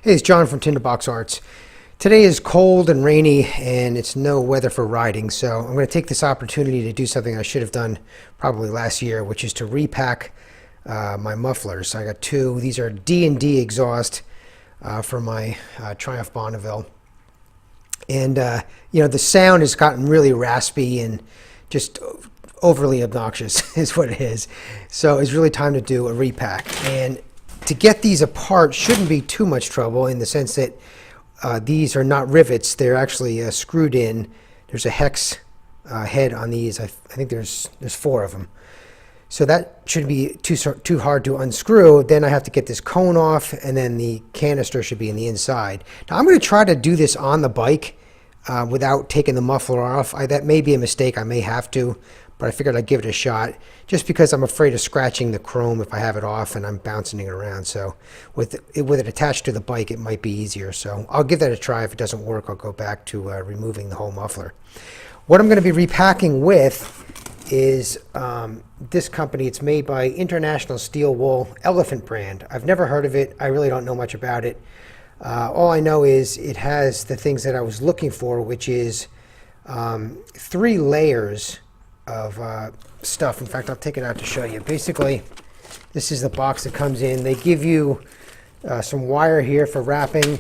Hey, it's John from Tinderbox Arts. Today is cold and rainy and it's no weather for riding, so I'm going to take this opportunity to do something I should have done probably last year, which is to repack my mufflers. I got two. These are D&D exhaust for my Triumph Bonneville. And, the sound has gotten really raspy and just overly obnoxious is what it is. So it's really time to do a repack. And to get these apart shouldn't be too much trouble in the sense that these are not rivets. They're actually screwed in. There's a hex head on these. I think there's 4 of them. So that shouldn't be too hard to unscrew. Then I have to get this cone off, and then the canister should be in the inside. Now I'm going to try to do this on the bike without taking the muffler off. That may be a mistake. I may have to, but I figured I'd give it a shot just because I'm afraid of scratching the chrome if I have it off and I'm bouncing it around. So with it attached to the bike, it might be easier. So I'll give that a try. If it doesn't work, I'll go back to removing the whole muffler. What I'm going to be repacking with is this company. It's made by International Steel Wool Elephant brand. I've never heard of it. I really don't know much about it. All I know is it has the things that I was looking for, which is 3 layers of stuff. In fact, I'll take it out to show you. Basically, this is the box that comes in. They give you some wire here for wrapping.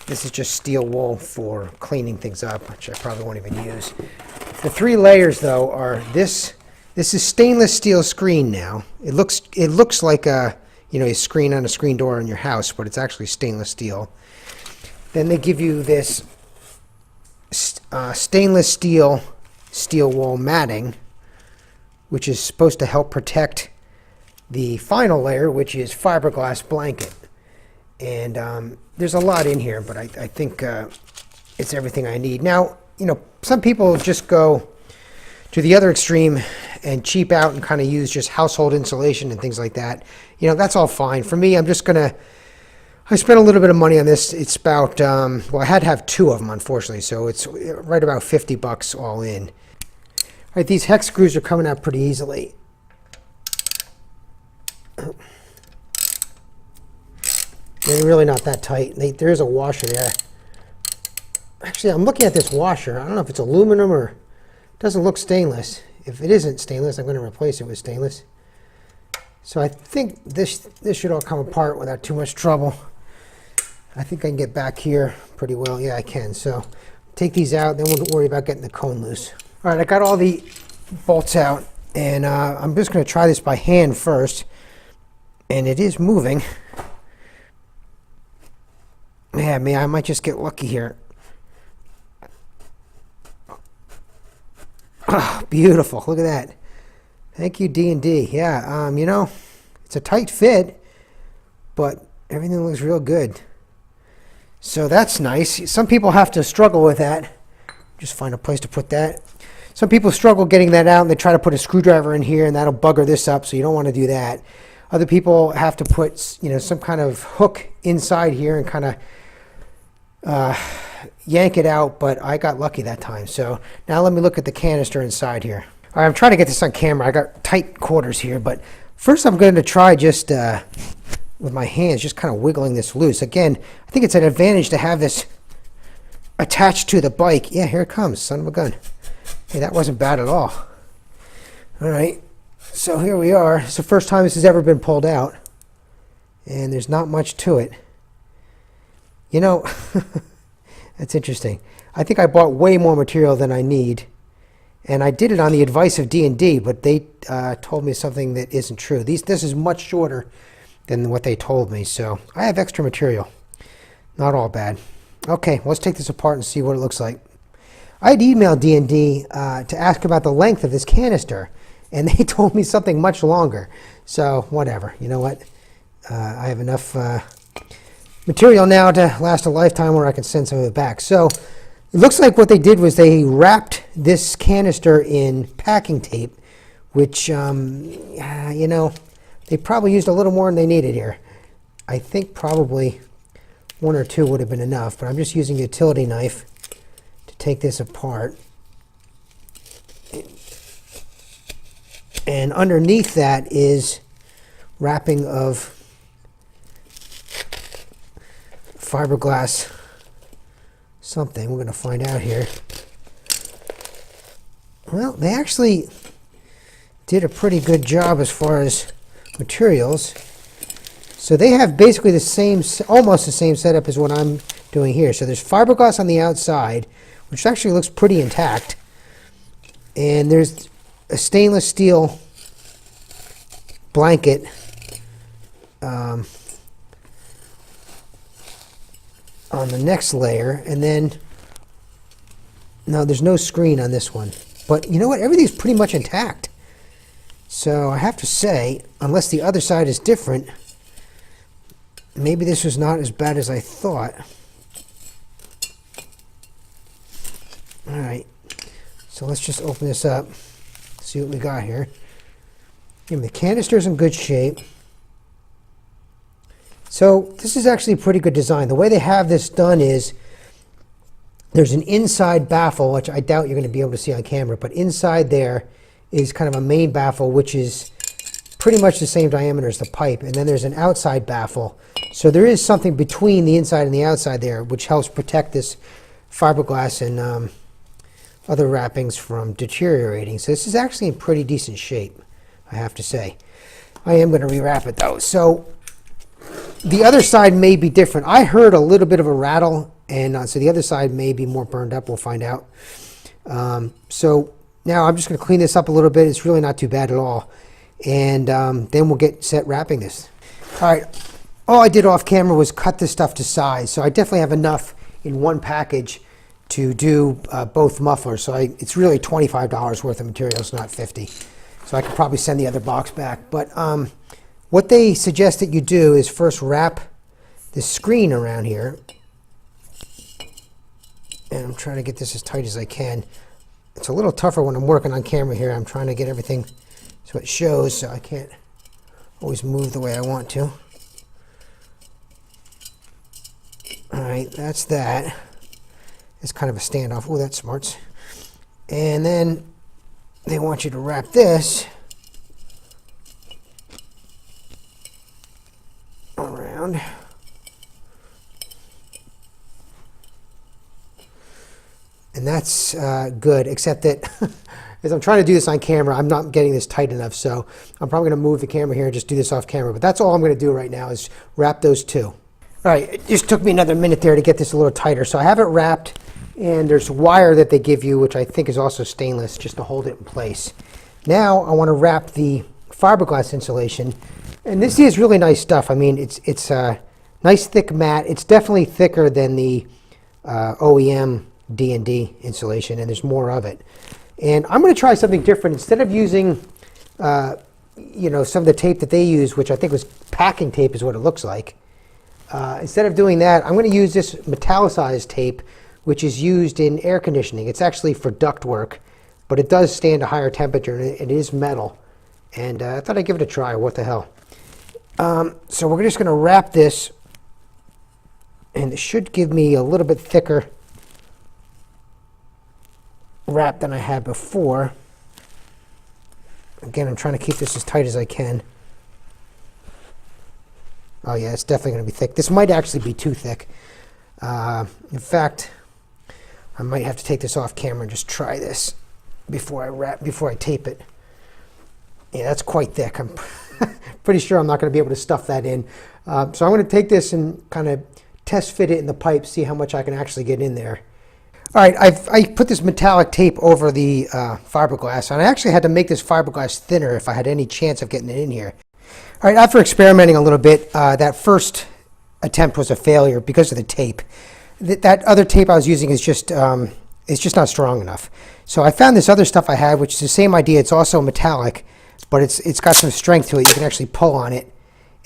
This is just steel wool for cleaning things up, which I probably won't even use. The 3 layers, though, are this. This is stainless steel screen now. It looks like a screen on a screen door in your house, but it's actually stainless steel. Then they give you this stainless steel wool matting, which is supposed to help protect the final layer, which is fiberglass blanket. And there's a lot in here, but I think it's everything I need. Now, some people just go to the other extreme and cheap out and kind of use just household insulation and things like that. That's all fine. For me, I spent a little bit of money on this. It's about, I had to have 2 of them, unfortunately, so it's right about $50 all in. All right, these hex screws are coming out pretty easily. They're really not that tight. There is a washer there. Actually, I'm looking at this washer. I don't know if it's aluminum or it doesn't look stainless. If it isn't stainless, I'm going to replace it with stainless. So I think this should all come apart without too much trouble. I think I can get back here pretty well. Yeah, I can. So take these out, then we'll worry about getting the cone loose. All right, I got all the bolts out, and I'm just going to try this by hand first. And it is moving. Yeah, I might just get lucky here. Oh, beautiful. Look at that. Thank you, D&D. Yeah, it's a tight fit, but everything looks real good. So that's nice. Some people have to struggle with that. Just find a place to put that. Some people struggle getting that out, and they try to put a screwdriver in here, and that'll bugger this up, so you don't want to do that. Other people have to put, some kind of hook inside here and kind of yank it out, but I got lucky that time. So now let me look at the canister inside here. All right, I'm trying to get this on camera. I got tight quarters here, but first I'm going to try just with my hands, just kind of wiggling this loose. Again, I think it's an advantage to have this attached to the bike. Yeah, here it comes, son of a gun. Hey, that wasn't bad at all. All right, so here we are. It's the first time this has ever been pulled out, and there's not much to it. That's interesting. I think I bought way more material than I need, and I did it on the advice of D&D, but they told me something that isn't true. This is much shorter than what they told me, so I have extra material. Not all bad. Okay, let's take this apart and see what it looks like. I had emailed D&D to ask about the length of this canister, and they told me something much longer. So whatever. You know what? I have enough material now to last a lifetime, where I can send some of it back. So it looks like what they did was they wrapped this canister in packing tape, which, they probably used a little more than they needed here. I think probably 1 or 2 would have been enough, but I'm just using a utility knife to take this apart. And underneath that is wrapping of fiberglass something. We're going to find out here. Well, they actually did a pretty good job as far as materials. So they have basically the same, almost the same setup as what I'm doing here. So there's fiberglass on the outside, which actually looks pretty intact. And there's a stainless steel blanket on the next layer. And then, no, there's no screen on this one. But you know what? Everything's pretty much intact. So I have to say, unless the other side is different, maybe this was not as bad as I thought. All right, so let's just open this up, see what we got here. The canister's in good shape. So this is actually a pretty good design. The way they have this done is there's an inside baffle, which I doubt you're going to be able to see on camera, but inside there is kind of a main baffle, which is pretty much the same diameter as the pipe. And then there's an outside baffle. So there is something between the inside and the outside there, which helps protect this fiberglass and other wrappings from deteriorating. So this is actually in pretty decent shape, I have to say. I am going to rewrap it though. So the other side may be different. I heard a little bit of a rattle, and so the other side may be more burned up. We'll find out. So now I'm just going to clean this up a little bit. It's really not too bad at all. And then we'll get set wrapping this. All right. All I did off camera was cut this stuff to size. So I definitely have enough in one package to do both mufflers. So it's really $25 worth of materials, not $50. So I could probably send the other box back. But what they suggest that you do is first wrap the screen around here. And I'm trying to get this as tight as I can. It's a little tougher when I'm working on camera here. I'm trying to get everything so it shows, so I can't always move the way I want to. All right, that's that. It's kind of a standoff. Oh, that smarts. And then they want you to wrap this around. And that's good, except that as I'm trying to do this on camera, I'm not getting this tight enough. So I'm probably going to move the camera here and just do this off camera. But that's all I'm going to do right now is wrap those two. All right, it just took me another minute there to get this a little tighter. So I have it wrapped, and there's wire that they give you, which I think is also stainless, just to hold it in place. Now I want to wrap the fiberglass insulation. And this is really nice stuff. I mean, it's a nice thick mat. It's definitely thicker than the OEM D&D insulation, and there's more of it. And I'm going to try something different. Instead of using, you know, some of the tape that they use, which I think was packing tape is what it looks like. Instead of doing that, I'm going to use this metallicized tape, which is used in air conditioning. It's actually for duct work, but it does stand a higher temperature, and it is metal. And I thought I'd give it a try. What the hell? So we're just going to wrap this, and it should give me a little bit thicker wrap than I had before. Again, I'm trying to keep this as tight as I can. Oh yeah, it's definitely going to be thick. This might actually be too thick. In fact, I might have to take this off camera and just try this before I tape it. Yeah, that's quite thick. I'm pretty sure I'm not going to be able to stuff that in. So I'm going to take this and kind of test fit it in the pipe, see how much I can actually get in there. All right, I put this metallic tape over the fiberglass, and I actually had to make this fiberglass thinner if I had any chance of getting it in here. All right, after experimenting a little bit, that first attempt was a failure because of the tape. That other tape I was using is just it's just not strong enough. So I found this other stuff I had, which is the same idea. It's also metallic, but it's got some strength to it. You can actually pull on it.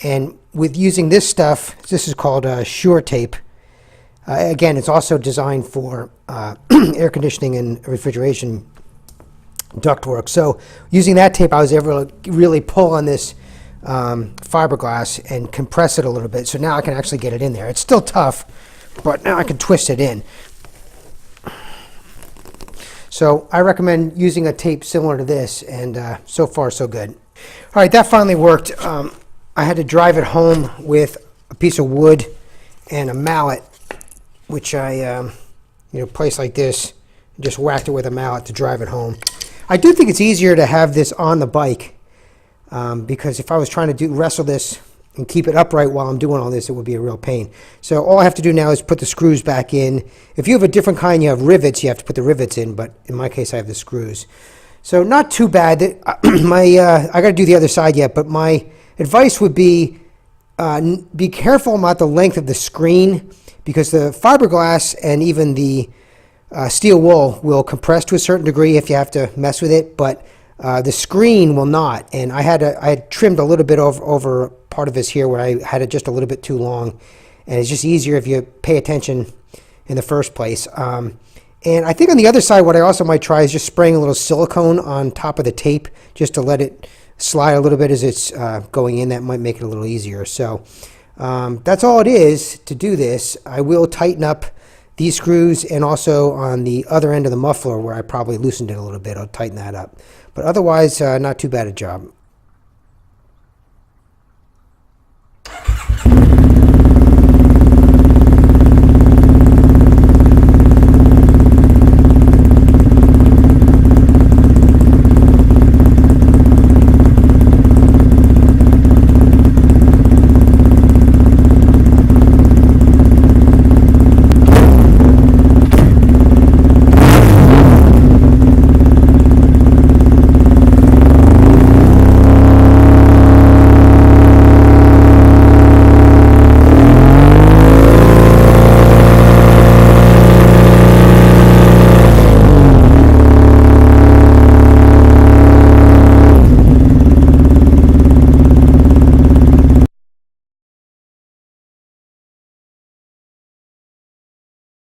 And with using this stuff, this is called Sure tape. Again, it's also designed for air conditioning and refrigeration ductwork. So using that tape, I was able to really pull on this fiberglass and compress it a little bit. So now I can actually get it in there. It's still tough, but now I can twist it in. So I recommend using a tape similar to this, and so far so good. All right, that finally worked. I had to drive it home with a piece of wood and a mallet, which I place like this, and just whacked it with a mallet to drive it home. I do think it's easier to have this on the bike because if I was trying to wrestle this and keep it upright while I'm doing all this, it would be a real pain. So all I have to do now is put the screws back in. If you have a different kind, you have rivets, you have to put the rivets in, but in my case I have the screws. So not too bad. I got to do the other side yet, but my advice would be careful about the length of the screen, because the fiberglass and even the steel wool will compress to a certain degree if you have to mess with it, but the screen will not. And I had trimmed a little bit over part of this here where I had it just a little bit too long, and it's just easier if you pay attention in the first place. And I think on the other side, what I also might try is just spraying a little silicone on top of the tape just to let it slide a little bit as it's going in. That might make it a little easier. So that's all it is to do this. I will tighten up these screws, and also on the other end of the muffler where I probably loosened it a little bit, I'll tighten that up. But otherwise, not too bad a job.